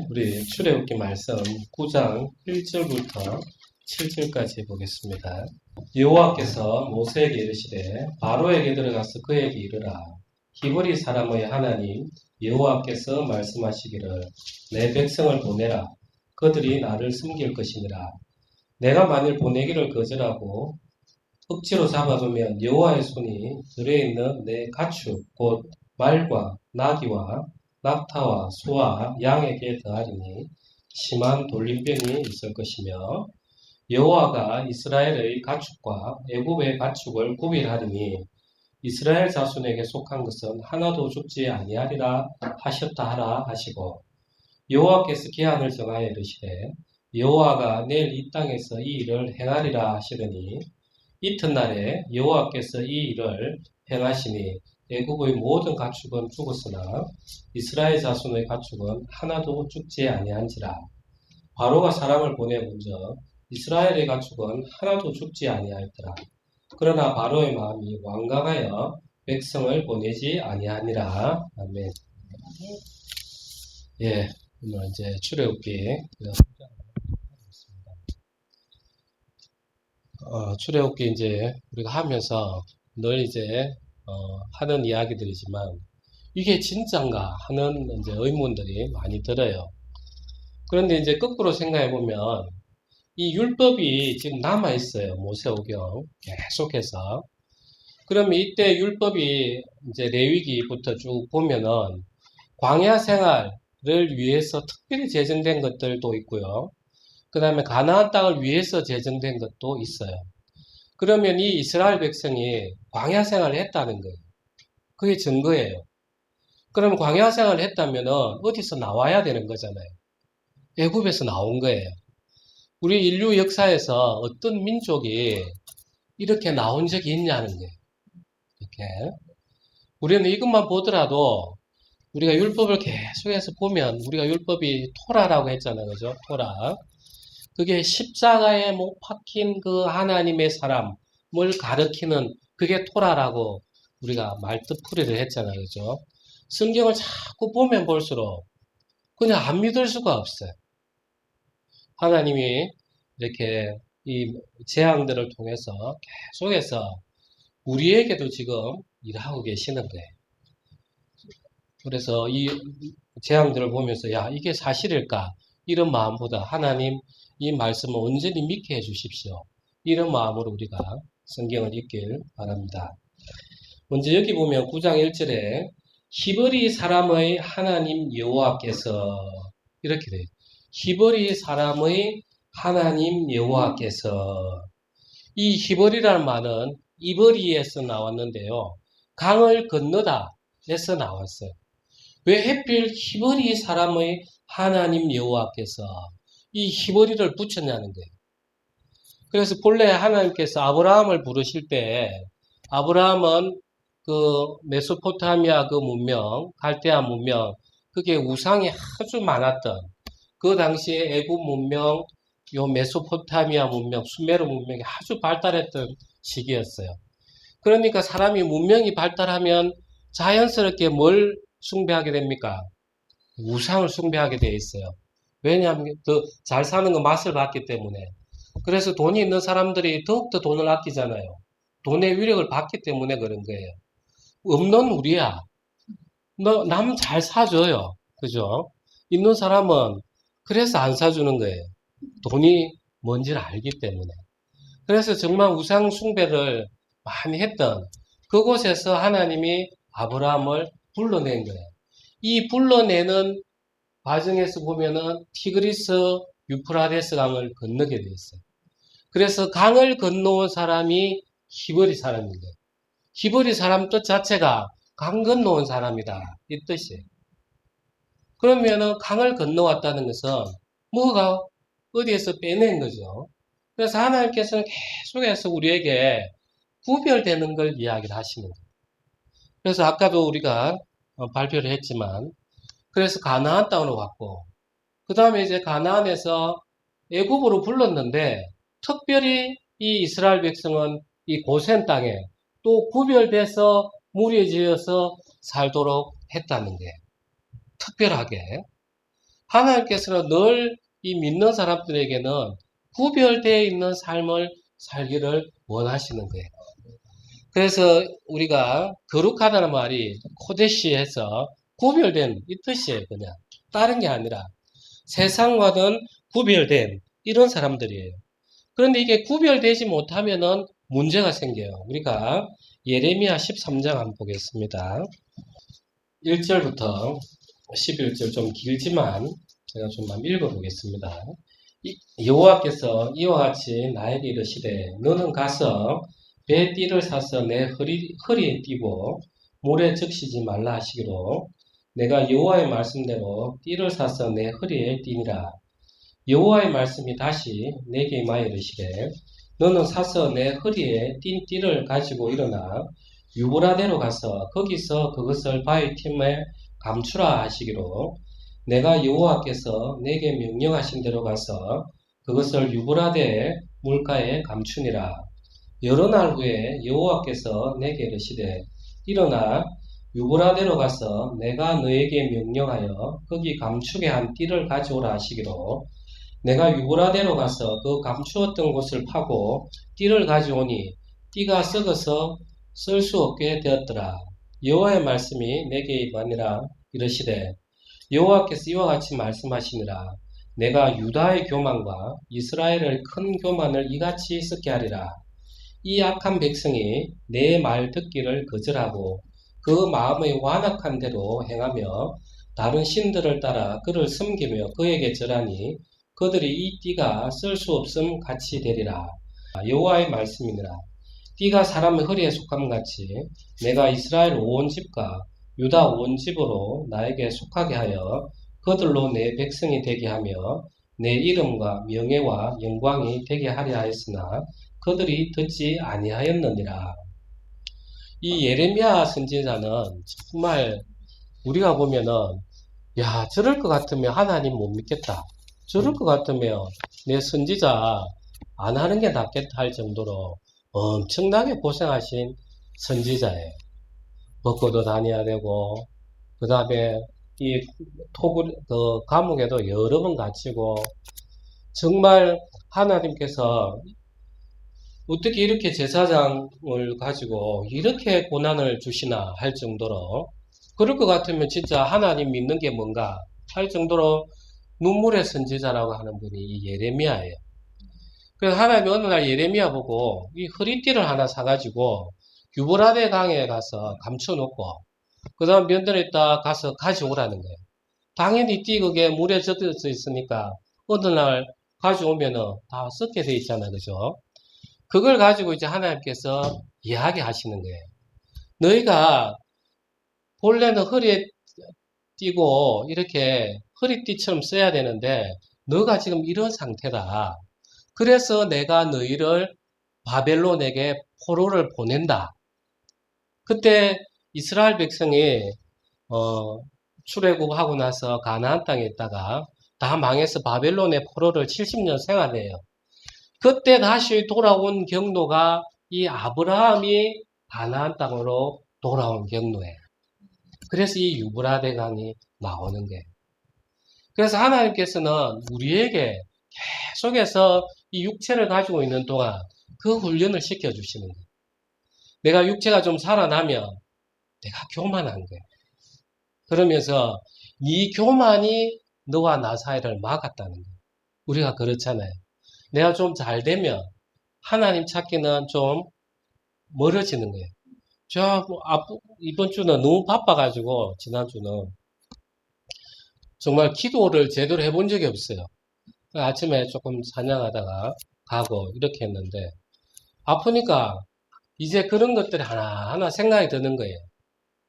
우리 출애굽기 말씀 9장 1절부터 7절까지 보겠습니다. 여호와께서 모세에게 이르시되 바로에게 들어가서 그에게 이르라. 히브리 사람의 하나님 여호와께서 말씀하시기를 내 백성을 보내라. 그들이 나를 섬길 것이니라. 내가 만일 보내기를 거절하고 억지로 잡아두면 여호와의 손이 들에 있는 내 가축 곧 말과 나귀와 낙타와 소와 양에게 더하리니 심한 돌림병이 있을 것이며 여호와가 이스라엘의 가축과 애굽의 가축을 구별하리니 이스라엘 자손에게 속한 것은 하나도 죽지 아니하리라 하셨다 하라 하시고 여호와께서 기한을 정하여 이르시되 여호와가 내일 이 땅에서 이 일을 행하리라 하시더니 이튿날에 여호와께서 이 일을 행하시니 애굽의 모든 가축은 죽었으나 이스라엘 자손의 가축은 하나도 죽지 아니한지라. 바로가 사람을 보내본즉 이스라엘의 가축은 하나도 죽지 아니하였더라. 그러나 바로의 마음이 완강하여 백성을 보내지 아니하니라. 아멘. 예, 오늘 이제 출애굽기 출애굽기 이제 우리가 하면서 늘 이제 하는 이야기들이지만 이게 진짠가 하는 이제 의문들이 많이 들어요. 그런데 이제 거꾸로 생각해 보면 이 율법이 지금 남아 있어요. 모세오경 계속해서. 그러면 이때 율법이 이제 레위기부터 쭉 보면은 광야 생활을 위해서 특별히 제정된 것들도 있고요. 그 다음에 가나안 땅을 위해서 제정된 것도 있어요. 그러면 이 이스라엘 백성이 광야 생활을 했다는 거예요. 그게 증거예요. 그럼 광야 생활을 했다면 어디서 나와야 되는 거잖아요. 애굽에서 나온 거예요. 우리 인류 역사에서 어떤 민족이 이렇게 나온 적이 있냐는 거예요. 이렇게. 우리는 이것만 보더라도 우리가 율법을 계속해서 보면 우리가 율법이 토라라고 했잖아요. 그죠? 토라. 그게 십자가에 못 박힌 그 하나님의 사람을 가리키는 그게 토라라고 우리가 말뜻풀이를 했잖아요. 그죠? 성경을 자꾸 보면 볼수록 그냥 안 믿을 수가 없어요. 하나님이 이렇게 이 재앙들을 통해서 계속해서 우리에게도 지금 일하고 계시는 거예요. 그래서 이 재앙들을 보면서 야, 이게 사실일까? 이런 마음보다 하나님 이 말씀을 온전히 믿게 해주십시오. 이런 마음으로 우리가 성경을 읽길 바랍니다. 먼저 여기 보면 9장 1절에 히브리 사람의 하나님 여호와께서 이렇게 돼요. 히브리 사람의 하나님 여호와께서 이 히브리라는 말은 이브리에서 나왔는데요. 강을 건너다 에서 나왔어요. 왜 하필 히브리 사람의 하나님 여호와께서 이 히브리를 붙였냐는 거예요. 그래서 본래 하나님께서 아브라함을 부르실 때 아브라함은 그 메소포타미아 그 문명, 갈대아 문명, 그게 우상이 아주 많았던 그 당시에 애굽 문명, 요 메소포타미아 문명, 수메르 문명이 아주 발달했던 시기였어요. 그러니까 사람이 문명이 발달하면 자연스럽게 뭘 숭배하게 됩니까? 우상을 숭배하게 돼 있어요. 왜냐하면 더 잘 사는 거 맛을 봤기 때문에. 그래서 돈이 있는 사람들이 더욱더 돈을 아끼잖아요. 돈의 위력을 받기 때문에 그런 거예요. 없는 우리야. 남 잘 사줘요. 그죠? 있는 사람은 그래서 안 사주는 거예요. 돈이 뭔지를 알기 때문에. 그래서 정말 우상 숭배를 많이 했던 그곳에서 하나님이 아브라함을 불러낸 거예요. 이 불러내는 과정에서 보면은 티그리스 유프라데스 강을 건너게 돼 있어요. 그래서 강을 건너온 사람이 히브리 사람인데 히브리 사람 뜻 자체가 강 건너온 사람이다 이 뜻이에요. 그러면은 강을 건너왔다는 것은 뭐가 어디에서 빼낸 거죠. 그래서 하나님께서는 계속해서 우리에게 구별되는 걸 이야기를 하시는 거예요. 그래서 아까도 우리가 발표를 했지만 그래서 가나안 땅으로 갔고 그 다음에 이제 가나안에서 애굽으로 불렀는데 특별히 이 이스라엘 백성은 이 고센 땅에 또 구별돼서 무리지어서 살도록 했다는 게 특별하게 하나님께서는 늘 이 믿는 사람들에게는 구별되어 있는 삶을 살기를 원하시는 거예요. 그래서 우리가 거룩하다는 말이 코데시에서 구별된 이 뜻이에요. 그냥 다른 게 아니라 세상과는 구별된 이런 사람들이에요. 그런데 이게 구별되지 못하면은 문제가 생겨요. 우리가 예레미야 13장 한번 보겠습니다. 1절부터 11절 좀 길지만 제가 좀 한번 읽어보겠습니다. 여호와께서 이와 같이 나에게 이르시되 너는 가서 배 띠를 사서 내 허리에 띠고 물에 적시지 말라 하시기로 내가 여호와의 말씀대로 띠를 사서 내 허리에 띠니라. 여호와의 말씀이 다시 내게 임하여 이르시되 너는 사서 내 허리에 띈 띠를 가지고 일어나 유브라데로 가서 거기서 그것을 바위 틈에 감추라 하시기로 내가 여호와께서 내게 명령하신 대로 가서 그것을 유브라데 물가에 감추니라. 여러 날 후에 여호와께서 내게 이르시되 일어나 유브라데로 가서 내가 너에게 명령하여 거기 감추게 한 띠를 가져오라 하시기로 내가 유브라데로 가서 그 감추었던 곳을 파고 띠를 가져오니 띠가 썩어서 쓸 수 없게 되었더라. 여호와의 말씀이 내게 임하니라 이르시되 여호와께서 이와 같이 말씀하시니라. 내가 유다의 교만과 이스라엘의 큰 교만을 이같이 썩게 하리라. 이 악한 백성이 내 말 듣기를 거절하고 그 마음의 완악한 대로 행하며 다른 신들을 따라 그를 섬기며 그에게 절하니 그들이 이 띠가 쓸 수 없음 같이 되리라. 여호와의 말씀이니라. 띠가 사람의 허리에 속함같이 내가 이스라엘 온 집과 유다 온 집으로 나에게 속하게 하여 그들로 내 백성이 되게 하며 내 이름과 명예와 영광이 되게 하려 하였으나 그들이 듣지 아니하였느니라. 이 예레미야 선지자는 정말 우리가 보면은 야 저럴 것 같으면 하나님 못 믿겠다. 저럴 것 같으면 내 선지자 안 하는 게 낫겠다 할 정도로 엄청나게 고생하신 선지자예요. 먹고도 다녀야 되고 그 다음에 이 감옥에도 여러 번 갇히고 정말 하나님께서 어떻게 이렇게 제사장을 가지고 이렇게 고난을 주시나 할 정도로 그럴 것 같으면 진짜 하나님 믿는 게 뭔가 할 정도로 눈물의 선지자라고 하는 분이 이 예레미야예요. 그래서 하나님이 어느 날 예레미야 보고 이 허리띠를 하나 사가지고 유브라데 강에 가서 감춰놓고 그 다음 면전에 딱 가서 가져오라는 거예요. 당연히 띠 그게 물에 젖어져 있으니까 어느 날 가져오면은 다 썩게 돼 있잖아요. 그죠? 그걸 가지고 이제 하나님께서 이야기하시는 거예요. 너희가 본래는 허리에 띠고 이렇게 허리띠처럼 써야 되는데 너가 지금 이런 상태다. 그래서 내가 너희를 바벨론에게 포로를 보낸다. 그때 이스라엘 백성이 출애굽하고 나서 가나안 땅에 있다가 다 망해서 바벨론의 포로를 70년 생활해요. 그때 다시 돌아온 경로가 이 아브라함이 가나안 땅으로 돌아온 경로예요. 그래서 이 유브라데 강이 나오는 거예요. 그래서 하나님께서는 우리에게 계속해서 이 육체를 가지고 있는 동안 그 훈련을 시켜주시는 거예요. 내가 육체가 좀 살아나면 내가 교만한 거예요. 그러면서 이 교만이 너와 나 사이를 막았다는 거예요. 우리가 그렇잖아요. 내가 좀 잘 되면 하나님 찾기는 좀 멀어지는 거예요. 이번 주는 너무 바빠가지고 지난주는 정말 기도를 제대로 해본 적이 없어요. 아침에 조금 찬양하다가 가고 이렇게 했는데 아프니까 이제 그런 것들이 하나하나 생각이 드는 거예요.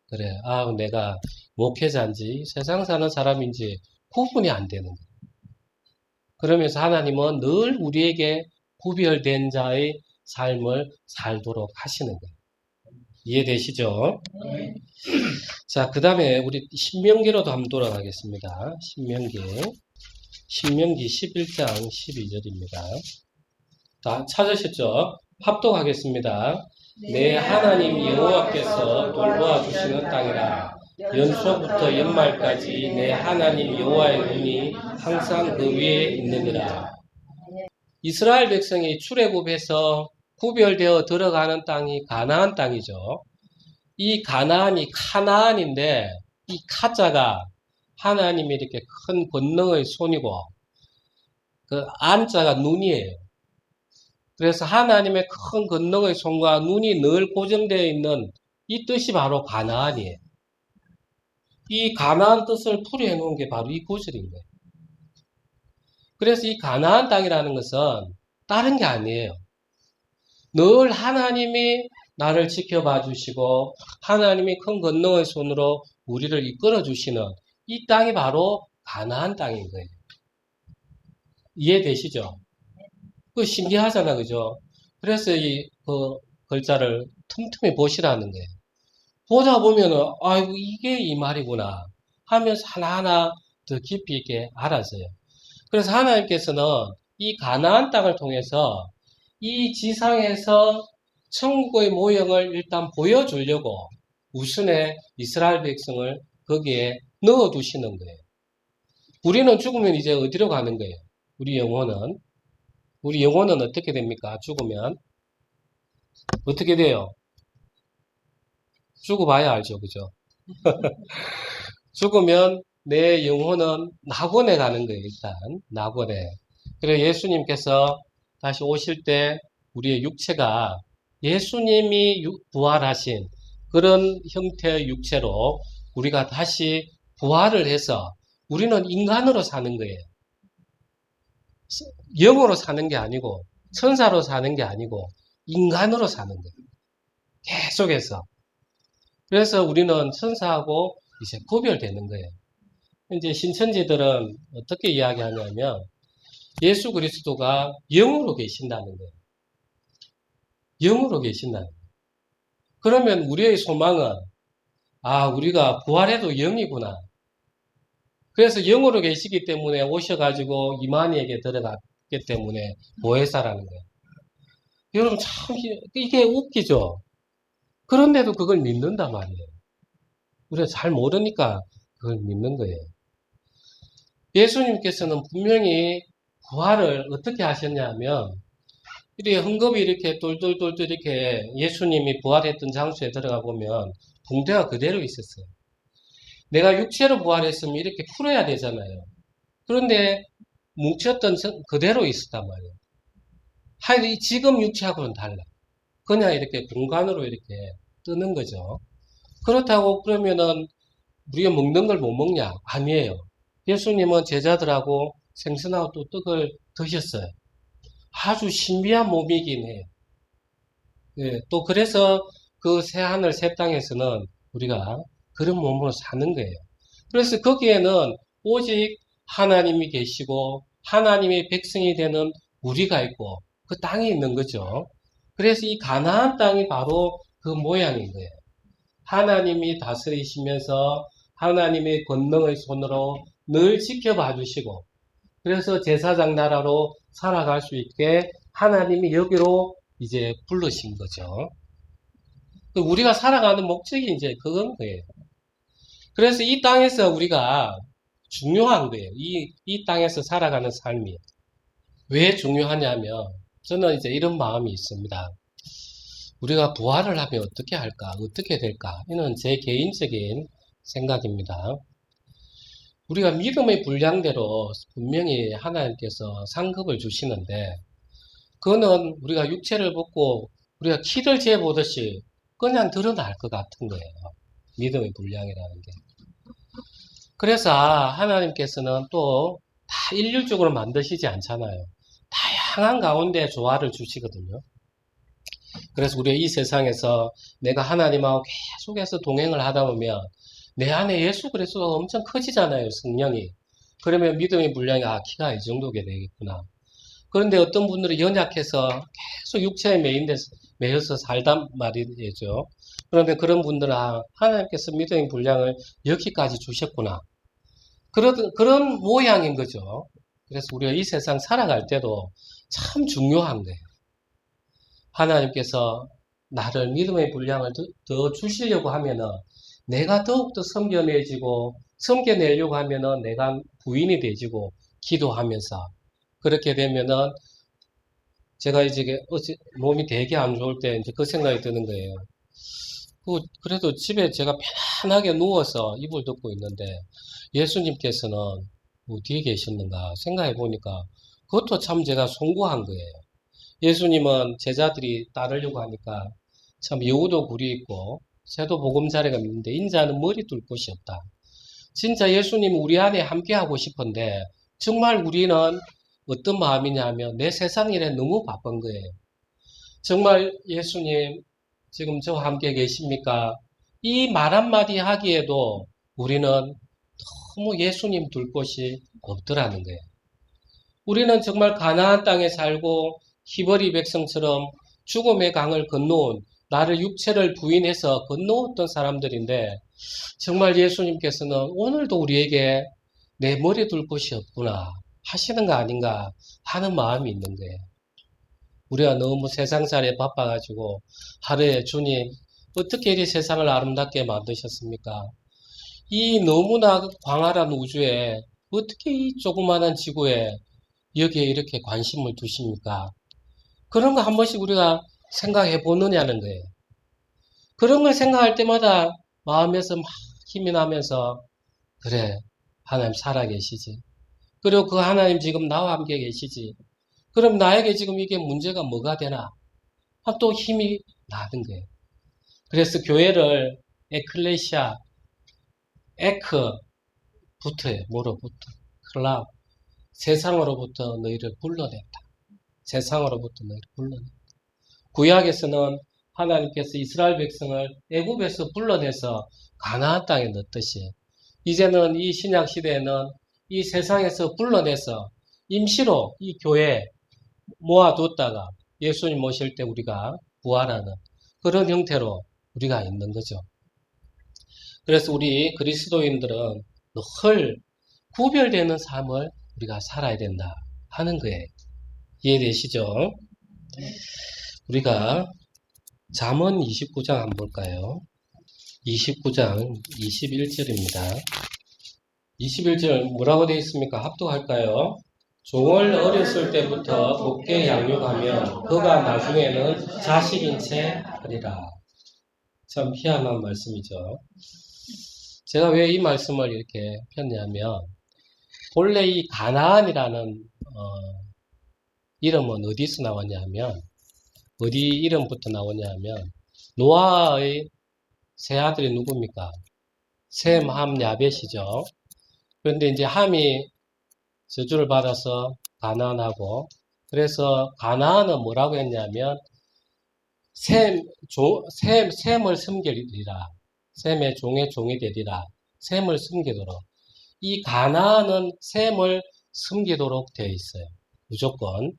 그래, 내가 목회자인지 세상 사는 사람인지 구분이 안 되는 거예요. 그러면서 하나님은 늘 우리에게 구별된 자의 삶을 살도록 하시는 거예요. 이해되시죠? 네. 자, 그 다음에 우리 신명기로도 한번 돌아가겠습니다. 신명기 11장 12절입니다. 다 찾으셨죠? 합독하겠습니다. 내 하나님 여호와께서 돌보아 주시는 땅이라 연초부터 연말까지 내 하나님 여호와의 눈이 항상 그 위에 있느니라. 이스라엘 백성이 출애굽해서 구별되어 들어가는 땅이 가나안 땅이죠. 이 가나안이 카나안인데 이 카자가 하나님이 이렇게 큰 권능의 손이고 그 안자가 눈이에요. 그래서 하나님의 큰 권능의 손과 눈이 늘 고정되어 있는 이 뜻이 바로 가나안이에요. 이 가나안 뜻을 풀이해 놓은 게 바로 이 구절인 거예요. 그래서 이 가나안 땅이라는 것은 다른 게 아니에요. 늘 하나님이 나를 지켜봐 주시고 하나님이 큰 권능의 손으로 우리를 이끌어 주시는 이 땅이 바로 가나안 땅인 거예요. 이해되시죠? 그 신기하잖아, 그죠? 그래서 그 글자를 틈틈이 보시라는 거예요. 보다 보면은 아이고 이게 이 말이구나 하면서 하나하나 더 깊이 있게 알아서요. 그래서 하나님께서는 이 가나안 땅을 통해서 이 지상에서 천국의 모형을 일단 보여주려고 우선에 이스라엘 백성을 거기에 넣어두시는 거예요. 우리는 죽으면 이제 어디로 가는 거예요? 우리 영혼은 어떻게 됩니까? 죽으면 어떻게 돼요? 죽어봐야 알죠, 그죠? 죽으면 내 영혼은 낙원에 가는 거예요, 일단. 낙원에. 그래서 예수님께서 다시 오실 때 우리의 육체가 예수님이 부활하신 그런 형태의 육체로 우리가 다시 부활을 해서 우리는 인간으로 사는 거예요. 영으로 사는 게 아니고, 천사로 사는 게 아니고, 인간으로 사는 거예요. 계속해서. 그래서 우리는 천사하고 이제 구별되는 거예요. 이제 신천지들은 어떻게 이야기하냐면 예수 그리스도가 영으로 계신다는 거예요. 영으로 계신다는 거예요. 그러면 우리의 소망은 우리가 부활해도 영이구나. 그래서 영으로 계시기 때문에 오셔가지고 이만희에게 들어갔기 때문에 보혜사라는 거예요. 여러분 참 이게 웃기죠? 그런데도 그걸 믿는단 말이에요. 우리가 잘 모르니까 그걸 믿는 거예요. 예수님께서는 분명히 부활을 어떻게 하셨냐면 이렇게 헝겊이 이렇게 똘똘똘똘 이렇게 예수님이 부활했던 장소에 들어가 보면 붕대가 그대로 있었어요. 내가 육체로 부활했으면 이렇게 풀어야 되잖아요. 그런데 뭉쳤던 그대로 있었단 말이에요. 하여튼 지금 육체하고는 달라. 그냥 이렇게 공간으로 이렇게 뜨는 거죠. 그렇다고 그러면은 우리가 먹는 걸 못 먹냐? 아니에요. 예수님은 제자들하고 생선하고 또 떡을 드셨어요. 아주 신비한 몸이긴 해요. 예, 또 그래서 그 새하늘 새 땅에서는 우리가 그런 몸으로 사는 거예요. 그래서 거기에는 오직 하나님이 계시고 하나님의 백성이 되는 우리가 있고 그 땅이 있는 거죠. 그래서 이 가나안 땅이 바로 그 모양인 거예요. 하나님이 다스리시면서 하나님의 권능의 손으로 늘 지켜봐 주시고 그래서 제사장 나라로 살아갈 수 있게 하나님이 여기로 이제 부르신 거죠. 우리가 살아가는 목적이 이제 그건 거예요. 그래서 이 땅에서 우리가 중요한 거예요. 이 땅에서 살아가는 삶이. 왜 중요하냐면, 저는 이제 이런 마음이 있습니다. 우리가 부활을 하면 어떻게 할까? 어떻게 될까? 이는 제 개인적인 생각입니다. 우리가 믿음의 분량대로 분명히 하나님께서 상급을 주시는데, 그거는 우리가 육체를 벗고 우리가 키를 재보듯이 그냥 드러날 것 같은 거예요. 믿음의 분량이라는 게. 그래서 하나님께서는 또 다 일률적으로 만드시지 않잖아요. 다양한 가운데 조화를 주시거든요. 그래서 우리가 이 세상에서 내가 하나님하고 계속해서 동행을 하다 보면 내 안에 예수 그리스도가 엄청 커지잖아요. 성령이. 그러면 믿음의 분량이 키가 이 정도게 되겠구나. 그런데 어떤 분들은 연약해서 계속 육체에 매여서 살단 말이죠. 그러면 그런 분들은 하나님께서 믿음의 분량을 여기까지 주셨구나. 그런 모양인 거죠. 그래서 우리가 이 세상 살아갈 때도 참 중요한 거예요. 하나님께서 나를 믿음의 분량을 더 주시려고 하면은 내가 더욱더 섬겨내려고 하면은 내가 부인이 되지고, 기도하면서. 그렇게 되면은, 제가 이제 어제 몸이 되게 안 좋을 때 이제 그 생각이 드는 거예요. 그래도 집에 제가 편안하게 누워서 이불 덮고 있는데, 예수님께서는 어디에 계셨는가 생각해 보니까, 그것도 참 제가 송구한 거예요. 예수님은 제자들이 따르려고 하니까 참 여우도 굴이 있고 새도 보금자리가 있는데 인자는 머리 둘 곳이 없다. 진짜 예수님 우리 안에 함께 하고 싶은데 정말 우리는 어떤 마음이냐면 내 세상 일에 너무 바쁜 거예요. 정말 예수님 지금 저와 함께 계십니까? 이 말 한마디 하기에도 우리는 너무 예수님 둘 곳이 없더라는 거예요. 우리는 정말 가나안 땅에 살고 히브리 백성처럼 죽음의 강을 건너온 나를 육체를 부인해서 건너왔던 사람들인데 정말 예수님께서는 오늘도 우리에게 내 머리 둘 곳이 없구나 하시는 거 아닌가 하는 마음이 있는 거예요. 우리가 너무 세상살이에 바빠가지고 하루에 주님 어떻게 이 세상을 아름답게 만드셨습니까? 이 너무나 광활한 우주에 어떻게 이 조그마한 지구에 여기에 이렇게 관심을 두십니까? 그런 거 한 번씩 우리가 생각해 보느냐는 거예요. 그런 걸 생각할 때마다 마음에서 막 힘이 나면서 그래 하나님 살아계시지. 그리고 그 하나님 지금 나와 함께 계시지. 그럼 나에게 지금 이게 문제가 뭐가 되나? 또 힘이 나는 거예요. 그래서 교회를 에클레시아, 에크 붙어요. 뭐로 붙어? 클라우. 세상으로부터 너희를 불러냈다. 세상으로부터 너희를 불러냈다. 구약에서는 하나님께서 이스라엘 백성을 애굽에서 불러내서 가나안 땅에 넣듯이 이제는 이 신약 시대에는 이 세상에서 불러내서 임시로 이 교회에 모아뒀다가 예수님 모실 때 우리가 부활하는 그런 형태로 우리가 있는 거죠. 그래서 우리 그리스도인들은 늘 구별되는 삶을 우리가 살아야 된다 하는 거예요. 이해되시죠? 우리가 잠언 29장 한번 볼까요? 29장 21절입니다. 21절 뭐라고 되어 있습니까? 합독할까요? 종을 어렸을 때부터 곱게 양육하면 그가 나중에는 자식인 채 하리라. 참 희한한 말씀이죠. 제가 왜 이 말씀을 이렇게 폈냐면 본래 이 가나안이라는 이름은 어디서 나왔냐면 어디 이름부터 나오냐면 노아의 세 아들이 누굽니까? 셈, 함, 야벳이죠. 그런데 이제 함이 저주를 받아서 가나안하고 그래서 가나안은 뭐라고 했냐면 셈을 섬기리라. 셈의 종의 종이 되리라. 셈을 섬기도록. 이 가나안은 셈을 섬기도록 되어 있어요. 무조건.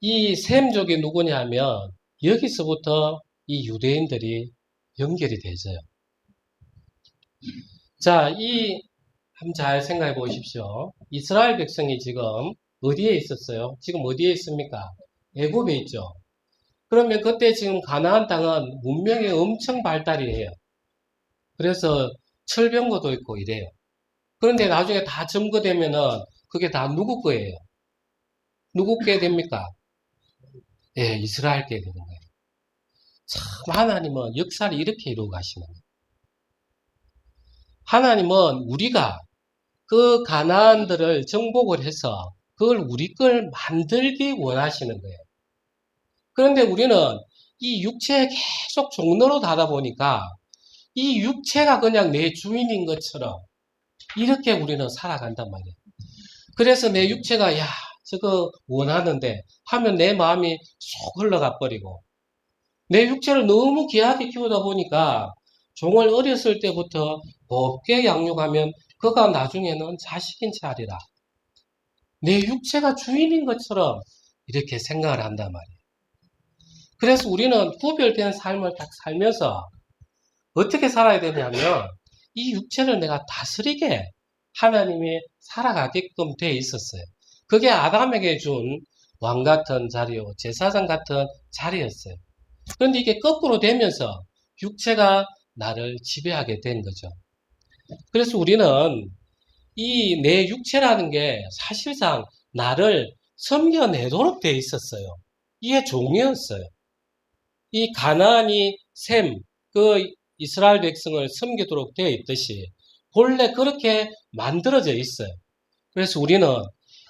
이 셈족이 누구냐면 여기서부터 이 유대인들이 연결이 되죠. 자, 한번 잘 생각해 보십시오. 이스라엘 백성이 지금 어디에 있었어요? 지금 어디에 있습니까? 애굽에 있죠. 그러면 그때 지금 가나안 땅은 문명이 엄청 발달이 해요. 그래서 철병거도 있고 이래요. 그런데 나중에 다 점거되면은 그게 다 누구 거예요? 누구 게 됩니까? 예, 이스라엘 게 되는 거예요. 참 하나님은 역사를 이렇게 이루어 가시는 거예요. 하나님은 우리가 그 가나안들을 정복을 해서 그걸 우리 걸 만들기 원하시는 거예요. 그런데 우리는 이 육체에 계속 종로로 가다 보니까 이 육체가 그냥 내 주인인 것처럼 이렇게 우리는 살아간단 말이에요. 그래서 내 육체가 야 저거 원하는데 하면 내 마음이 쏙 흘러가 버리고 내 육체를 너무 귀하게 키우다 보니까 종을 어렸을 때부터 곱게 양육하면 그가 나중에는 자식인 채 하리라. 내 육체가 주인인 것처럼 이렇게 생각을 한단 말이에요. 그래서 우리는 구별된 삶을 딱 살면서 어떻게 살아야 되냐면 이 육체를 내가 다스리게 하나님이 살아가게끔 돼 있었어요. 그게 아담에게 준 왕 같은 자리요, 제사장 같은 자리였어요. 그런데 이게 거꾸로 되면서 육체가 나를 지배하게 된 거죠. 그래서 우리는 이 내 육체라는 게 사실상 나를 섬겨내도록 돼 있었어요. 이게 종이었어요. 이 가나안이 셈, 그 이스라엘 백성을 섬기도록 되어 있듯이 본래 그렇게 만들어져 있어요. 그래서 우리는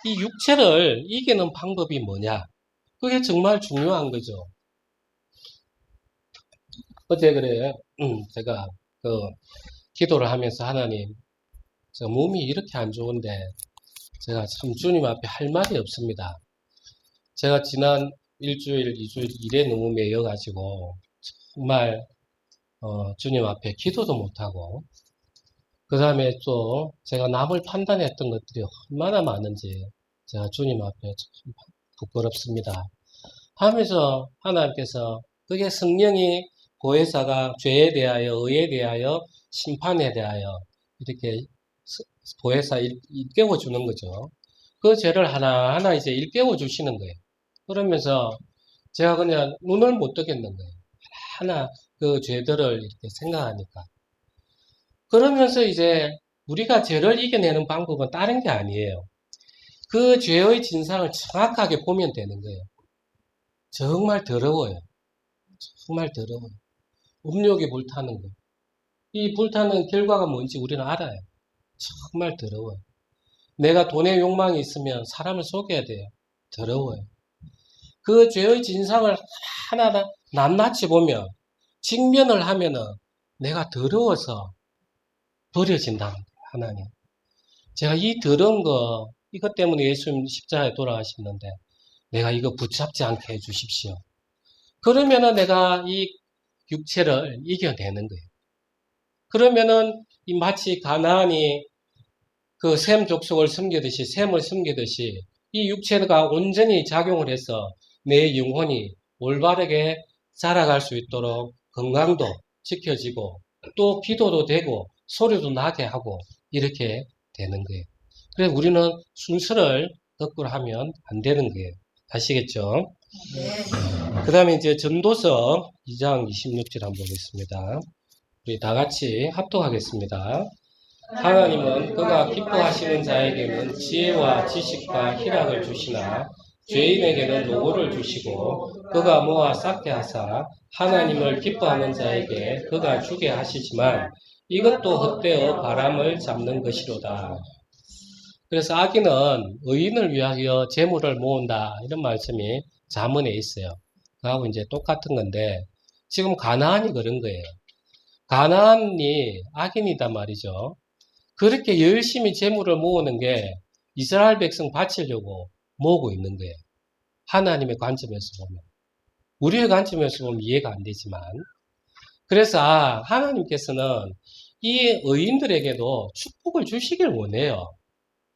이 육체를 이기는 방법이 뭐냐? 그게 정말 중요한 거죠. 어제 그래, 제가 그 기도를 하면서 하나님, 저 몸이 이렇게 안 좋은데 제가 참 주님 앞에 할 말이 없습니다. 제가 지난 일주일, 이주일 일에 너무 매여가지고 정말 주님 앞에 기도도 못하고 그 다음에 또 제가 남을 판단했던 것들이 얼마나 많은지 제가 주님 앞에 참 부끄럽습니다. 하면서 하나님께서 그게 성령이 보혜사가 죄에 대하여 의에 대하여 심판에 대하여 이렇게 보혜사 일깨워 주는 거죠. 그 죄를 하나하나 이제 일깨워 주시는 거예요. 그러면서 제가 그냥 눈을 못 뜨겠는 거예요. 하나 그 죄들을 이렇게 생각하니까. 그러면서 이제 우리가 죄를 이겨내는 방법은 다른 게 아니에요. 그 죄의 진상을 정확하게 보면 되는 거예요. 정말 더러워요. 정말 더러워요. 음욕이 불타는 거. 이 불타는 결과가 뭔지 우리는 알아요. 정말 더러워요. 내가 돈의 욕망이 있으면 사람을 속여야 돼요. 더러워요. 그 죄의 진상을 하나하나 낱낱이 보면, 직면을 하면은 내가 더러워서 버려진다는 거예요, 하나님. 제가 이 더러운 거, 이것 때문에 예수님 십자가에 돌아가셨는데, 내가 이거 붙잡지 않게 해 주십시오. 그러면은 내가 이 육체를 이겨내는 거예요. 그러면은 이 마치 가나안이 그 셈 족속을 섬기듯이, 셈을 섬기듯이 이 육체가 온전히 작용을 해서 내 영혼이 올바르게 자라갈 수 있도록 건강도 지켜지고 또 기도도 되고 소리도 나게 하고 이렇게 되는 거예요. 그래서 우리는 순서를 거꾸로 하면 안 되는 거예요. 아시겠죠? 그 다음에 이제 전도서 2장 26절 한번 보겠습니다. 우리 다 같이 합독하겠습니다. 하나님은 그가 기뻐하시는 자에게는 지혜와 지식과 희락을 주시나 죄인에게는 노고를 주시고 그가 모아 쌓게 하사 하나님을 기뻐하는 자에게 그가 주게 하시지만 이것도 헛되어 바람을 잡는 것이로다. 그래서 악인은 의인을 위하여 재물을 모은다 이런 말씀이 잠언에 있어요. 그하고 이제 똑같은 건데 지금 가나안이 그런 거예요. 가나안이 악인이단 말이죠. 그렇게 열심히 재물을 모으는 게 이스라엘 백성 바치려고 모으고 있는 거예요. 하나님의 관점에서 보면. 우리의 관점에서 보면 이해가 안 되지만. 그래서 하나님께서는 이 의인들에게도 축복을 주시길 원해요.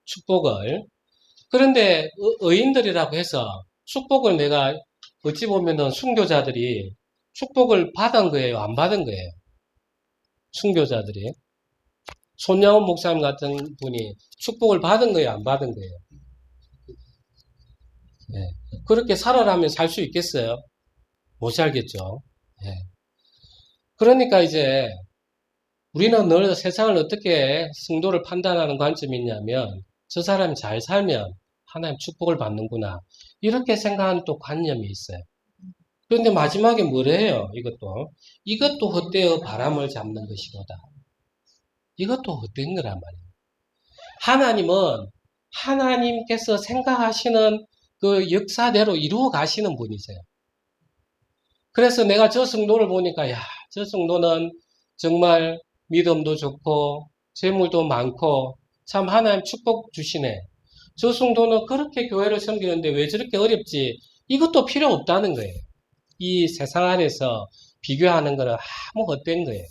축복을. 그런데 의인들이라고 해서 축복을 내가 어찌 보면은 순교자들이 축복을 받은 거예요? 안 받은 거예요? 순교자들이. 손양원 목사님 같은 분이 축복을 받은 거예요? 안 받은 거예요? 네. 그렇게 살아라면 살 수 있겠어요? 못 살겠죠. 네. 그러니까 이제 우리는 늘 세상을 어떻게 성도를 판단하는 관점이 있냐면 저 사람이 잘 살면 하나님 축복을 받는구나 이렇게 생각하는 또 관념이 있어요. 그런데 마지막에 뭐래요? 이것도 헛되어 바람을 잡는 것이로다. 이것도 헛된 거란 말이에요. 하나님은 하나님께서 생각하시는 그 역사대로 이루어 가시는 분이세요. 그래서 내가 저 성도를 보니까 야, 저 성도는 정말 믿음도 좋고 재물도 많고 참 하나님 축복 주시네. 저 성도는 그렇게 교회를 섬기는데 왜 저렇게 어렵지? 이것도 필요 없다는 거예요. 이 세상 안에서 비교하는 거는 아무 헛된 거예요.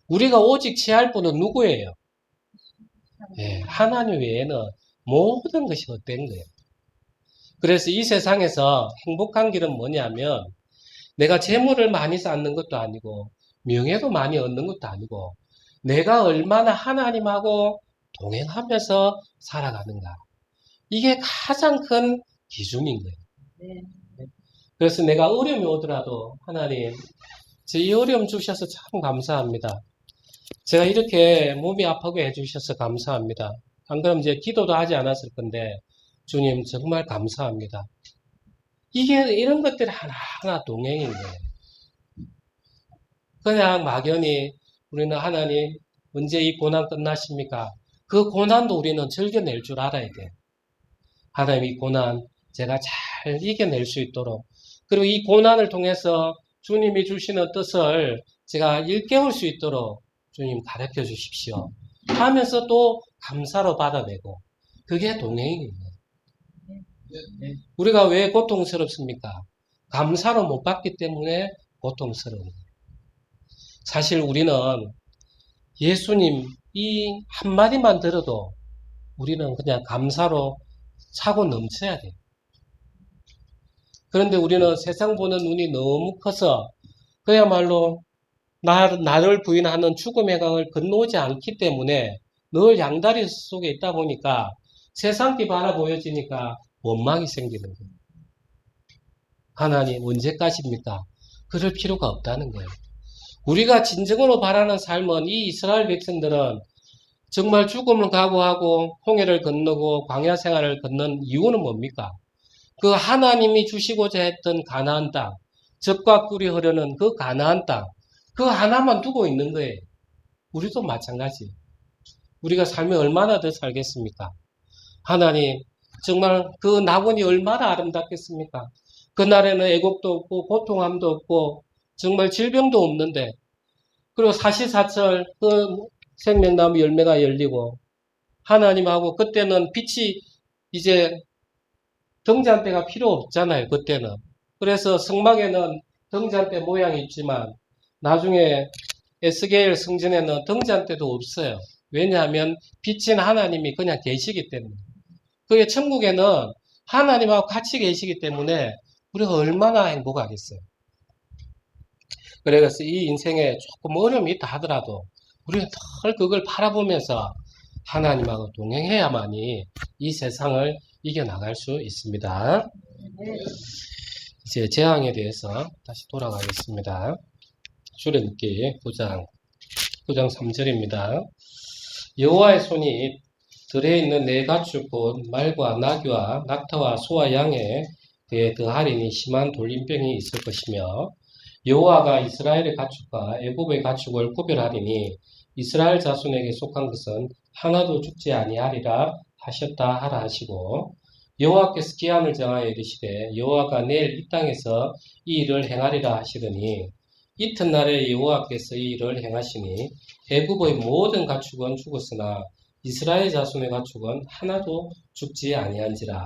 우리가 오직 취할 분은 누구예요? 예, 하나님 외에는 모든 것이 헛된 거예요. 그래서 이 세상에서 행복한 길은 뭐냐면 내가 재물을 많이 쌓는 것도 아니고 명예도 많이 얻는 것도 아니고 내가 얼마나 하나님하고 동행하면서 살아가는가. 이게 가장 큰 기준인 거예요. 그래서 내가 어려움이 오더라도 하나님 이 어려움 주셔서 참 감사합니다. 제가 이렇게 몸이 아프게 해주셔서 감사합니다. 안 그러면 이제 기도도 하지 않았을 건데, 주님 정말 감사합니다. 이게, 이런 것들이 하나하나 동행인 거예요. 그냥 막연히 우리는 하나님, 언제 이 고난 끝나십니까? 그 고난도 우리는 즐겨낼 줄 알아야 돼. 하나님, 이 고난 제가 잘 이겨낼 수 있도록, 그리고 이 고난을 통해서 주님이 주시는 뜻을 제가 일깨울 수 있도록 주님 가르쳐 주십시오. 하면서 또 감사로 받아내고, 그게 동행입니다. 우리가 왜 고통스럽습니까? 감사로 못 받기 때문에 고통스러운 거예요. 사실 우리는 예수님 이 한마디만 들어도 우리는 그냥 감사로 차고 넘쳐야 돼요. 그런데 우리는 세상 보는 눈이 너무 커서 그야말로 나를 부인하는 죽음의 강을 건너오지 않기 때문에 늘 양다리 속에 있다 보니까 세상 빛 하나 보여지니까 원망이 생기는 거예요. 하나님 언제까지입니까? 그럴 필요가 없다는 거예요. 우리가 진정으로 바라는 삶은 이 이스라엘 백성들은 정말 죽음을 각오하고 홍해를 건너고 광야 생활을 걷는 이유는 뭡니까? 그 하나님이 주시고자 했던 가나안 땅, 젖과 꿀이 흐르는 그 가나안 땅, 그 하나만 두고 있는 거예요. 우리도 마찬가지. 우리가 삶에 얼마나 더 살겠습니까? 하나님, 정말 그 낙원이 얼마나 아름답겠습니까? 그날에는 애곡도 없고 고통함도 없고 정말 질병도 없는데, 그리고 사시사철 그 생명나무 열매가 열리고 하나님하고 그때는 빛이 이제 등잔대가 필요 없잖아요. 그때는. 그래서 성막에는 등잔대 모양이 있지만 나중에 에스겔 성전에는 등잔대도 없어요. 왜냐하면 빛인 하나님이 그냥 계시기 때문에. 그게 천국에는 하나님하고 같이 계시기 때문에 우리가 얼마나 행복하겠어요. 그래서 이 인생에 조금 어려움이 있다 하더라도 우리는 늘 그걸 바라보면서 하나님하고 동행해야만이 이 세상을 이겨나갈 수 있습니다. 이제 재앙에 대해서 다시 돌아가겠습니다. 출애굽기 9장 3절입니다. 여호와의 손이 들에 있는 내 가축 곧 말과 나귀와 낙타와 소와 양에 대해 더하리니 심한 돌림병이 있을 것이며 여호와가 이스라엘의 가축과 애굽의 가축을 구별하리니 이스라엘 자손에게 속한 것은 하나도 죽지 아니하리라 하셨다 하라 하시고 여호와께서 기한을 정하여 이르시되 여호와가 내일 이 땅에서 이 일을 행하리라 하시더니 이튿날에 여호와께서 이 일을 행하시니 애굽의 모든 가축은 죽었으나 이스라엘 자손의 가축은 하나도 죽지 아니한지라.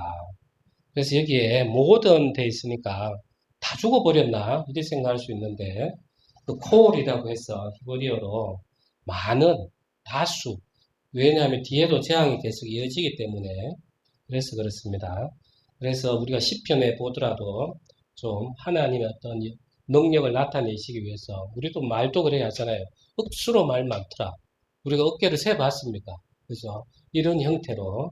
그래서 여기에 모든 돼 있으니까 다 죽어버렸나 이렇게 생각할 수 있는데 그 콜이라고 해서 히브리어로 많은 다수, 왜냐하면 뒤에도 재앙이 계속 이어지기 때문에 그래서 그렇습니다. 그래서 우리가 시편에 보더라도 좀 하나님의 어떤 능력을 나타내시기 위해서 우리도 말도 그래야 하잖아요. 억수로 말 많더라. 우리가 어깨를 세봤습니까? 그죠? 이런 형태로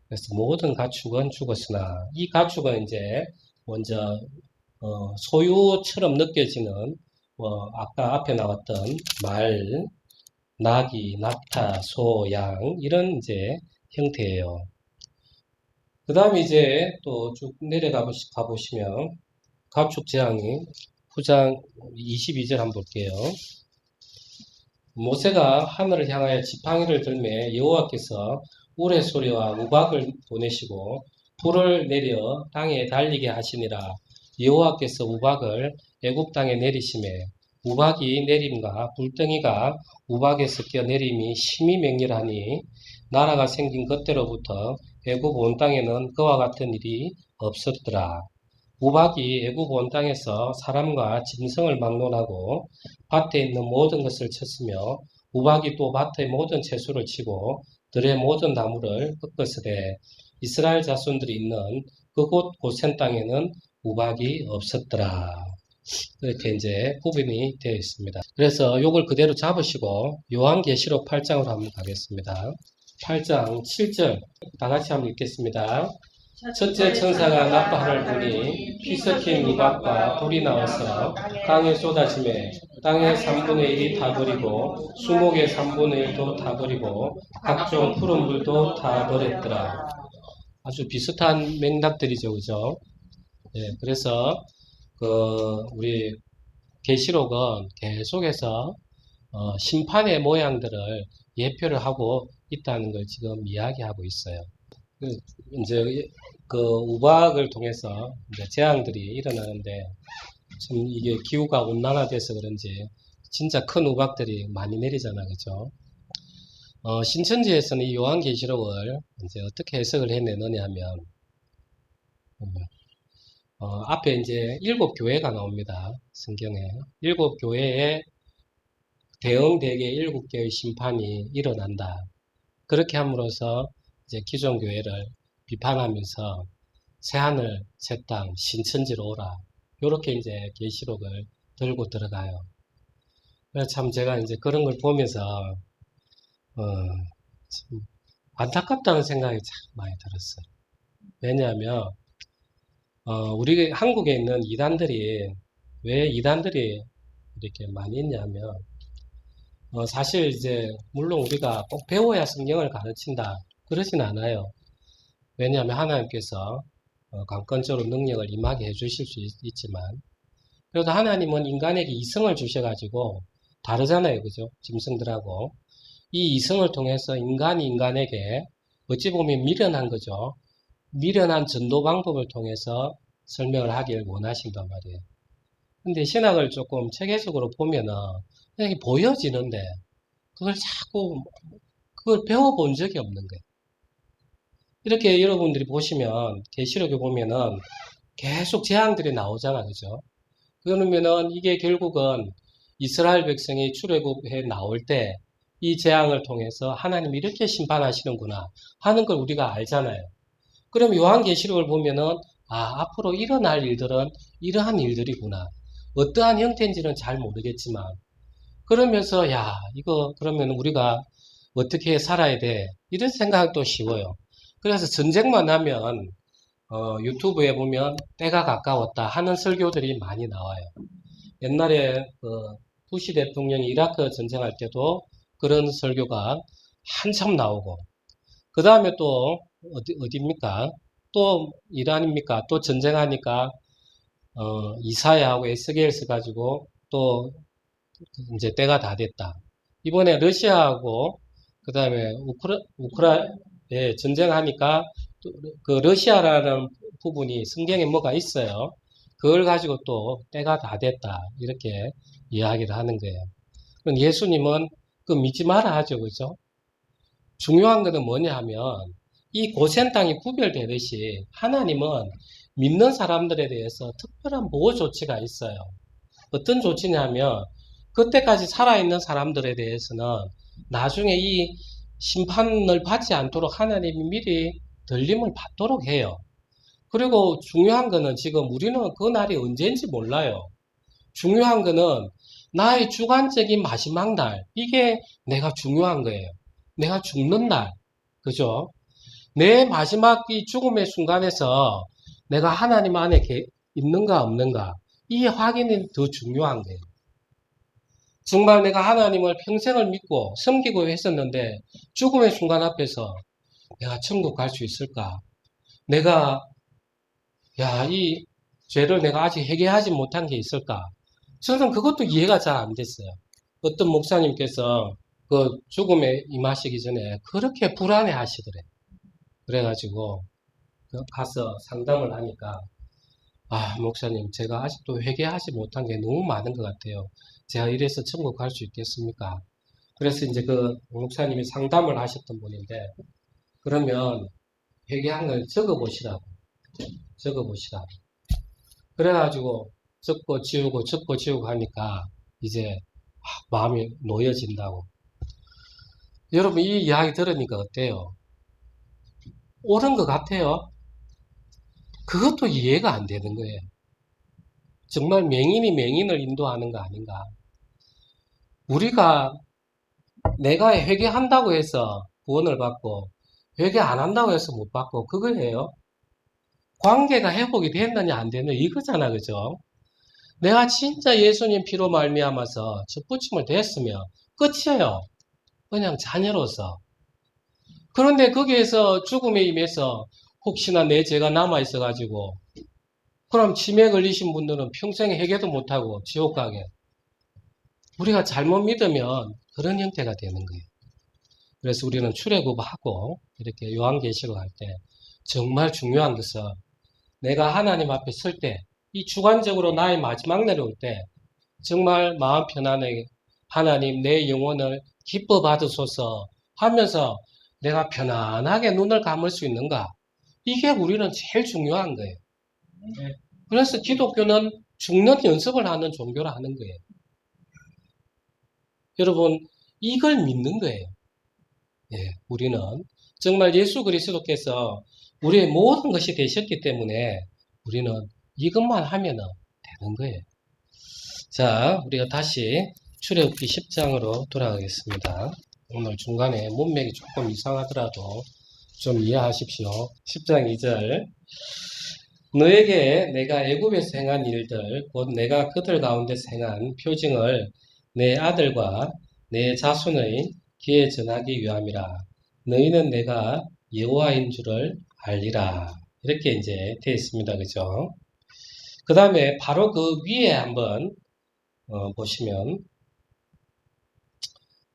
그래서 모든 가축은 죽었으나 이 가축은 이제 먼저 소유처럼 느껴지는 아까 앞에 나왔던 말, 나귀, 낙타, 소, 양 이런 이제 형태예요. 그 다음에 이제 또 쭉 내려가 보시면 가축 재앙이 9장 22절 한번 볼게요. 모세가 하늘을 향하여 지팡이를 들매 여호와께서 우레소리와 우박을 보내시고 불을 내려 땅에 달리게 하시니라. 여호와께서 우박을 애굽 땅에 내리심에 우박이 내림과 불덩이가 우박에 섞여 내림이 심히 맹렬하니 나라가 생긴 그때로부터 애굽 온 땅에는 그와 같은 일이 없었더라. 우박이 애굽 온 땅에서 사람과 짐승을 막론하고 밭에 있는 모든 것을 쳤으며 우박이 또 밭의 모든 채소를 치고 들의 모든 나무를 꺾었으되 이스라엘 자손들이 있는 그곳 고센 땅에는 우박이 없었더라. 이렇게 이제 구분이 되어 있습니다. 그래서 요걸 그대로 잡으시고 요한계시록 8장으로 한번 가겠습니다. 8장 7절 다 같이 한번 읽겠습니다. 첫째 천사가 나팔을 부니 피 섞인 우박과 불이 나와서 땅에 쏟아지매 땅의 3분의 1이 타버리고 수목의 3분의 1도 타버리고 각종 푸른 물도 타버렸더라. 아주 비슷한 맥락들이죠, 그죠? 예, 그래서 우리 계시록은 계속해서 심판의 모양들을 예표를 하고 있다는 걸 지금 이야기하고 있어요. 이제 우박을 통해서 이제 재앙들이 일어나는데 참 이게 기후가 온난화돼서 그런지 진짜 큰 우박들이 많이 내리잖아, 그죠? 신천지에서는 이 요한계시록을 이제 어떻게 해석을 해내느냐 하면 앞에 이제 7교회가 나옵니다. 성경에 7교회에 대응되게 7개의 심판이 일어난다. 그렇게 함으로써 이제 기존 교회를 비판하면서 새하늘, 새 땅, 신천지로 오라. 요렇게 이제 계시록을 들고 들어가요. 그래서 참 제가 이제 그런 걸 보면서 참 안타깝다는 생각이 참 많이 들었어요. 왜냐하면 우리 한국에 있는 이단들이 왜 이단들이 이렇게 많이 있냐면 사실 이제 물론 우리가 꼭 배워야 성경을 가르친다 그러진 않아요. 왜냐하면 하나님께서 강권적으로 능력을 임하게 해주실 수 있지만 그래도 하나님은 인간에게 이성을 주셔가지고 다르잖아요, 그죠? 짐승들하고 이 이성을 통해서 인간이 인간에게 어찌 보면 미련한 거죠. 미련한 전도 방법을 통해서 설명을 하길 원하신단 말이에요. 근데 신학을 조금 체계적으로 보면은 그냥 보여지는데 그걸 배워본 적이 없는 거예요. 이렇게 여러분들이 보시면 계시록에 보면은 계속 재앙들이 나오잖아, 그죠? 그러면은 이게 결국은 이스라엘 백성이 출애굽해 나올 때 이 재앙을 통해서 하나님이 이렇게 심판하시는구나 하는 걸 우리가 알잖아요. 그럼 요한계시록을 보면은 앞으로 일어날 일들은 이러한 일들이구나. 어떠한 형태인지는 잘 모르겠지만 그러면서 이거 그러면 우리가 어떻게 살아야 돼? 이런 생각도 쉬워요. 그래서 전쟁만 하면 유튜브에 보면 때가 가까웠다 하는 설교들이 많이 나와요. 옛날에 부시 대통령이 이라크 전쟁할 때도 그런 설교가 한참 나오고 그 다음에 또 어디입니까? 또 이란입니까? 또 전쟁하니까 이사야하고 에스겔서 가지고 또 이제 때가 다 됐다. 이번에 러시아하고 그 다음에 우크라이나에 전쟁하니까 그 러시아라는 부분이 성경에 뭐가 있어요. 그걸 가지고 또 때가 다 됐다. 이렇게 이야기를 하는 거예요. 그럼 예수님은 그 믿지 마라 하죠. 그죠? 중요한 것은 뭐냐 하면 이 고센 땅이 구별되듯이 하나님은 믿는 사람들에 대해서 특별한 보호 조치가 있어요. 어떤 조치냐면 그때까지 살아있는 사람들에 대해서는 나중에 이 심판을 받지 않도록 하나님이 미리 들림을 받도록 해요. 그리고 중요한 거는 지금 우리는 그 날이 언제인지 몰라요. 중요한 거는 나의 주관적인 마지막 날, 이게 내가 중요한 거예요. 내가 죽는 날, 그죠? 내 마지막 이 죽음의 순간에서 내가 하나님 안에 있는가 없는가, 이 확인이 더 중요한 거예요. 정말 내가 하나님을 평생을 믿고 섬기고 했었는데 죽음의 순간 앞에서 내가 천국 갈 수 있을까? 이 죄를 내가 아직 해결하지 못한 게 있을까? 저는 그것도 이해가 잘 안 됐어요. 어떤 목사님께서 그 죽음에 임하시기 전에 그렇게 불안해 하시더래. 그래가지고 가서 상담을 하니까 목사님, 제가 아직도 회개하지 못한 게 너무 많은 것 같아요. 제가 이래서 천국 갈 수 있겠습니까? 그래서 이제 그 목사님이 상담을 하셨던 분인데, 그러면 회개한 걸 적어보시라고. 그래가지고 적고 지우고 하니까 이제 마음이 놓여진다고. 여러분, 이 이야기 들으니까 어때요? 옳은 것 같아요? 그것도 이해가 안 되는 거예요. 정말 맹인이 맹인을 인도하는 거 아닌가? 내가 회개한다고 해서 구원을 받고 회개 안 한다고 해서 못 받고 그거예요. 관계가 회복이 됐느냐 안 됐느냐 이거잖아, 그죠? 내가 진짜 예수님 피로 말미암아서 접붙임을 됐으면 끝이에요. 그냥 자녀로서. 그런데 거기에서 죽음에 임해서 혹시나 내 죄가 남아있어가지고 그럼 치매 걸리신 분들은 평생에 회개도 못하고 지옥 가게. 우리가 잘못 믿으면 그런 형태가 되는 거예요. 그래서 우리는 출애굽하고 이렇게 요한계시록 할 때 정말 중요한 것은 내가 하나님 앞에 설 때, 이 주관적으로 나의 마지막 날이 올 때 정말 마음 편안하게 하나님 내 영혼을 기뻐 받으소서 하면서 내가 편안하게 눈을 감을 수 있는가? 이게 우리는 제일 중요한 거예요. 그래서 기독교는 죽는 연습을 하는 종교라 하는 거예요. 여러분, 이걸 믿는 거예요. 예, 우리는 정말 예수 그리스도께서 우리의 모든 것이 되셨기 때문에 우리는 이것만 하면 되는 거예요. 자, 우리가 다시 출애굽기 10장으로 돌아가겠습니다. 오늘 중간에 문맥이 조금 이상하더라도 좀 이해하십시오. 10장 2절 너에게 내가 애굽에서 행한 일들 곧 내가 그들 가운데서 행한 표징을 내 아들과 내 자손의 귀에 전하기 위함이라. 너희는 내가 여호와인 줄을 알리라. 이렇게 이제 되어 있습니다. 그죠? 그 다음에 바로 그 위에 한번 보시면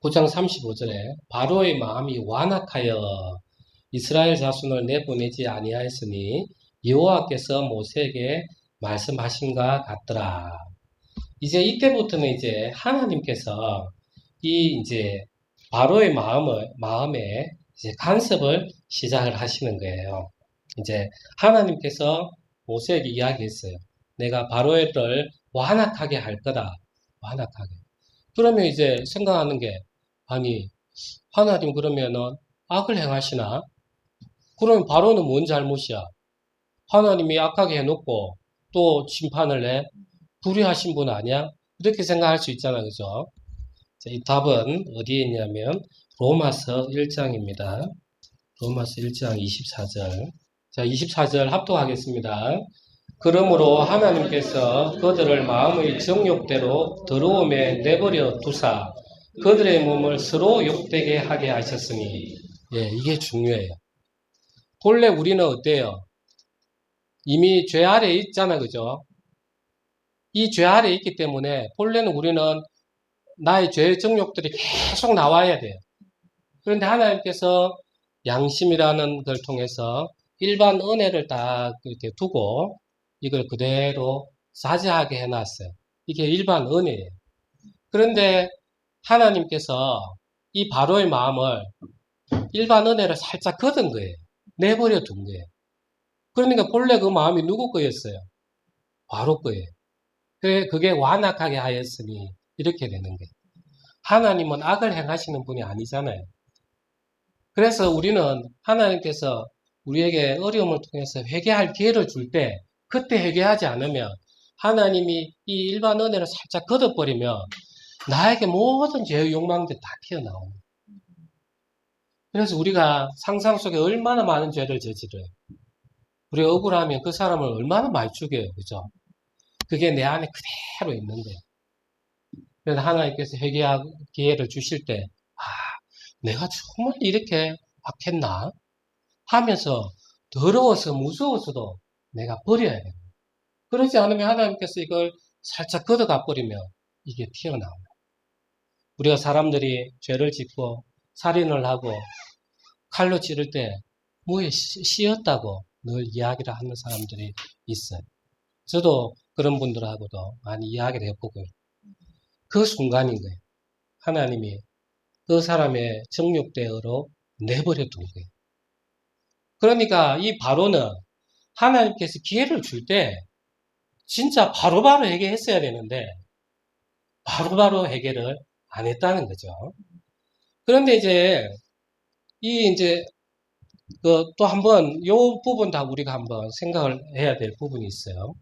9장 35절에 바로의 마음이 완악하여 이스라엘 자손을 내보내지 아니하였으니 여호와께서 모세에게 말씀하신가 같더라. 이제 이때부터는 이제 하나님께서 이 이제 바로의 마음에 이제 간섭을 시작을 하시는 거예요. 이제 하나님께서 모세에게 이야기했어요. 내가 바로를 완악하게 할 거다. 완악하게. 그러면 이제 생각하는 게 아니 하나님 그러면은 악을 행하시나? 그러면 바로는 뭔 잘못이야? 하나님이 악하게 해놓고 또 심판을 해? 불의하신 분 아니야? 이렇게 생각할 수 있잖아, 그죠? 자, 이 답은 어디에 있냐면 로마서 1장입니다. 로마서 1장 24절. 자, 24절 합독하겠습니다. 그러므로 하나님께서 그들을 마음의 정욕대로 더러움에 내버려 두사 그들의 몸을 서로 욕되게 하게 하셨으니 예, 이게 중요해요. 본래 우리는 어때요? 이미 죄 아래에 있잖아, 그죠? 이 죄 아래에 있기 때문에 본래는 우리는 나의 죄의 정욕들이 계속 나와야 돼요. 그런데 하나님께서 양심이라는 걸 통해서 일반 은혜를 딱 이렇게 두고 이걸 그대로 자제하게 해놨어요. 이게 일반 은혜예요. 그런데 하나님께서 이 바로의 마음을 일반 은혜를 살짝 걷은 거예요. 내버려 둔 거예요. 그러니까 본래 그 마음이 누구 거였어요? 바로 거예요. 그게 완악하게 하였으니 이렇게 되는 거예요. 하나님은 악을 행하시는 분이 아니잖아요. 그래서 우리는 하나님께서 우리에게 어려움을 통해서 회개할 기회를 줄 때 그때 회개하지 않으면 하나님이 이 일반 은혜를 살짝 걷어버리면 나에게 모든 죄의 욕망들이 다 튀어나옵니다. 그래서 우리가 상상 속에 얼마나 많은 죄를 저질러요. 우리가 억울하면 그 사람을 얼마나 많이 죽여요. 그죠? 그게 내 안에 그대로 있는 거예요. 그래서 하나님께서 회개할 기회를 주실 때, 아, 내가 정말 이렇게 악했나? 하면서 더러워서 무서워서도 내가 버려야 돼요. 그러지 않으면 하나님께서 이걸 살짝 걷어가 버리면 이게 튀어나옵니다. 우리가 사람들이 죄를 짓고 살인을 하고 칼로 찌를 때 뭐에 씌었다고 늘 이야기를 하는 사람들이 있어요. 저도 그런 분들하고도 많이 이야기를 해보고요. 그 순간인 거예요. 하나님이 그 사람의 정욕대어로 내버려 둔 거예요. 그러니까 이 바로는 하나님께서 기회를 줄 때 진짜 바로바로 해결했어야 되는데 바로바로 해결을 안 했다는 거죠. 그런데 이제 또 한번 요 부분 다 우리가 한번 생각을 해야 될 부분이 있어요.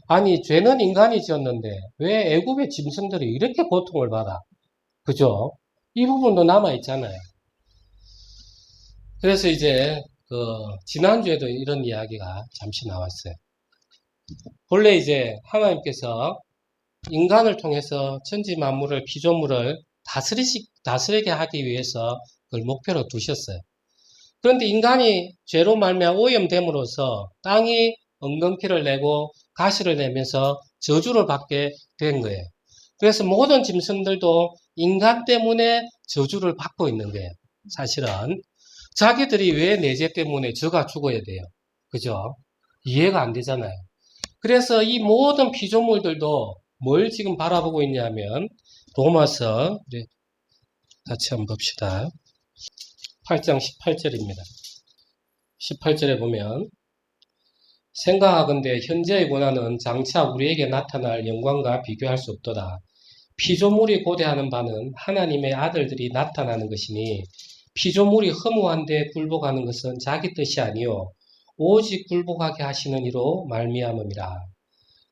아니 죄는 인간이 지었는데 왜 애굽의 짐승들이 이렇게 고통을 받아? 그죠? 이 부분도 남아 있잖아요. 그래서 이제 지난주에도 이런 이야기가 잠시 나왔어요. 본래 이제 하나님께서 인간을 통해서 천지 만물을, 피조물을 다스리게 하기 위해서 그걸 목표로 두셨어요. 그런데 인간이 죄로 말미암아 오염됨으로써 땅이 엉겅퀴를 내고 가시를 내면서 저주를 받게 된 거예요. 그래서 모든 짐승들도 인간 때문에 저주를 받고 있는 거예요. 사실은 자기들이 왜 내 죄 때문에 저가 죽어야 돼요. 그죠? 이해가 안 되잖아요. 그래서 이 모든 피조물들도 뭘 지금 바라보고 있냐면 로마서 우리 같이 한번 봅시다. 8장 18절입니다. 18절에 보면 생각하건대 현재의 고난은 장차 우리에게 나타날 영광과 비교할 수 없도다. 피조물이 고대하는 바는 하나님의 아들들이 나타나는 것이니 피조물이 허무한데 굴복하는 것은 자기 뜻이 아니요 오직 굴복하게 하시는 이로 말미암음이라.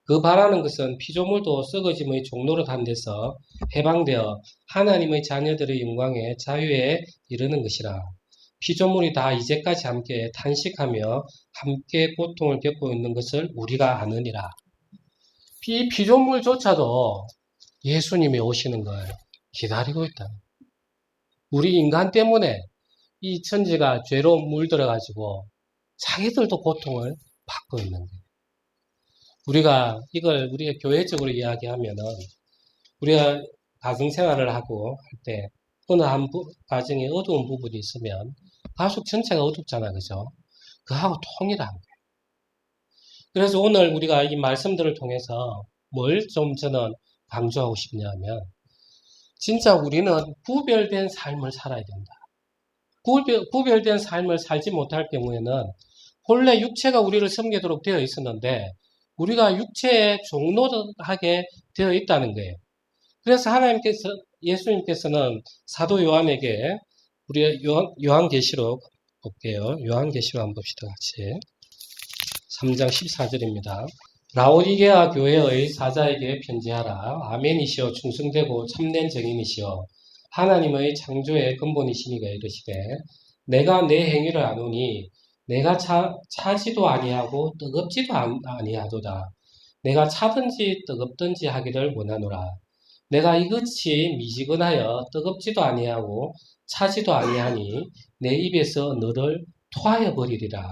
그 바라는 것은 피조물도 썩어짐의 종노릇한 데서 해방되어 하나님의 자녀들의 영광에 자유에 이르는 것이라. 피조물이 다 이제까지 함께 탄식하며 함께 고통을 겪고 있는 것을 우리가 아느니라. 이 피조물조차도 예수님이 오시는 걸 기다리고 있다. 우리 인간 때문에 이 천지가 죄로 물들어가지고 자기들도 고통을 받고 있는 거예요. 우리가 교회적으로 이야기하면은 우리가 가정생활을 하고 할 때 어느 한 가정에 어두운 부분이 있으면 가족 전체가 어둡잖아, 그죠? 그하고 통일한 거예요. 그래서 오늘 우리가 이 말씀들을 통해서 뭘 좀 저는 강조하고 싶냐면 진짜 우리는 구별된 삶을 살아야 된다. 구별된 삶을 살지 못할 경우에는 본래 육체가 우리를 섬기도록 되어 있었는데 우리가 육체에 종노릇하게 되어 있다는 거예요. 그래서 예수님께서는 사도 요한에게 우리 요한계시록 볼게요. 요한계시록 한번 봅시다, 같이. 3장 14절입니다. 라오디게아 교회의 사자에게 편지하라. 아멘이시여 충성되고 참된 증인이시여 하나님의 창조의 근본이시니가 이르시되 내가 내 행위를 아노니 내가 차지도 아니하고 뜨겁지도 아니하도다. 내가 차든지 뜨겁든지 하기를 원하노라. 내가 이것이 미지근하여 뜨겁지도 아니하고 차지도 아니하니 내 입에서 너를 토하여 버리리라.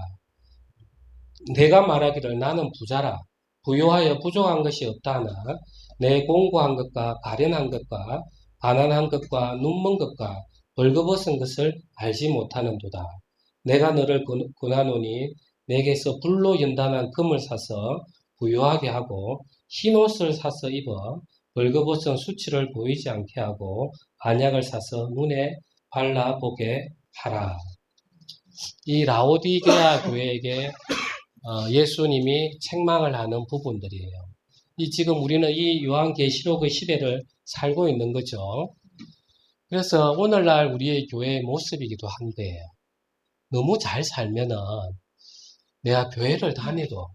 내가 말하기를 나는 부자라. 부요하여 부족한 것이 없다 하나 내 공고한 것과 가련한 것과 가난한 것과 눈먼 것과 벌거벗은 것을 알지 못하는도다. 내가 너를 권하노니 내게서 불로 연단한 금을 사서 부요하게 하고 흰옷을 사서 입어 벌거벗은 수치를 보이지 않게 하고 안약을 사서 눈에 발라보게 하라. 이 라오디게아 교회에게 예수님이 책망을 하는 부분들이에요. 지금 우리는 이 요한계시록의 시대를 살고 있는 거죠. 그래서 오늘날 우리의 교회의 모습이기도 한데 너무 잘 살면은 내가 교회를 다녀도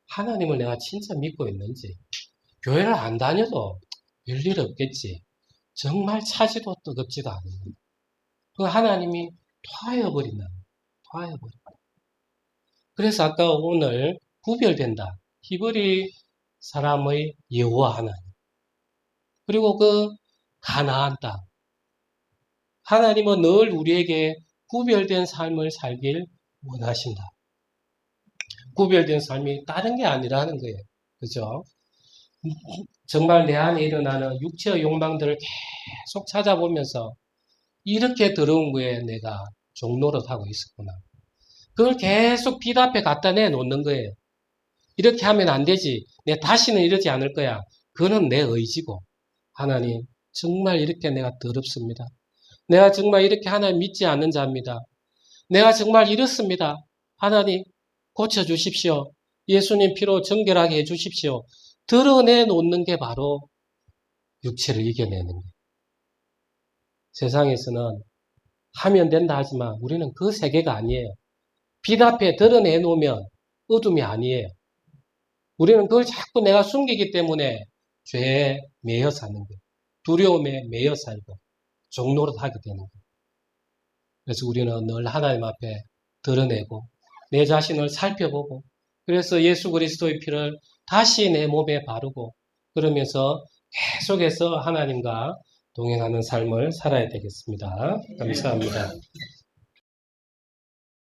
하나님을 내가 진짜 믿고 있는지 교회를 안 다녀도 별일 없겠지. 정말 차지도 뜨겁지도 않은 거예요. 그 하나님이 토하여버린다. 토하여버린다. 그래서 아까 오늘 구별된다. 히브리 사람의 여호와 하나님. 그리고 그 가나안 땅. 하나님은 늘 우리에게 구별된 삶을 살길 원하신다. 구별된 삶이 다른 게 아니라는 거예요. 그죠? 정말 내 안에 일어나는 육체의 욕망들을 계속 찾아보면서 이렇게 더러운 거에 내가 종노릇하고 있었구나. 그걸 계속 빛 앞에 갖다 내놓는 거예요. 이렇게 하면 안 되지. 내가 다시는 이러지 않을 거야. 그거는 내 의지고. 하나님, 정말 이렇게 내가 더럽습니다. 내가 정말 이렇게 하나님 믿지 않는 자입니다. 내가 정말 이렇습니다. 하나님, 고쳐주십시오. 예수님 피로 정결하게 해주십시오. 드러내놓는 게 바로 육체를 이겨내는 거예요. 세상에서는 하면 된다 하지만 우리는 그 세계가 아니에요. 빛 앞에 드러내놓으면 어둠이 아니에요. 우리는 그걸 자꾸 내가 숨기기 때문에 죄에 매여 사는 거예요. 두려움에 매여 살고 종노릇하게 되는 거예요. 그래서 우리는 늘 하나님 앞에 드러내고 내 자신을 살펴보고 그래서 예수 그리스도의 피를 다시 내 몸에 바르고 그러면서 계속해서 하나님과 동행하는 삶을 살아야 되겠습니다. 감사합니다.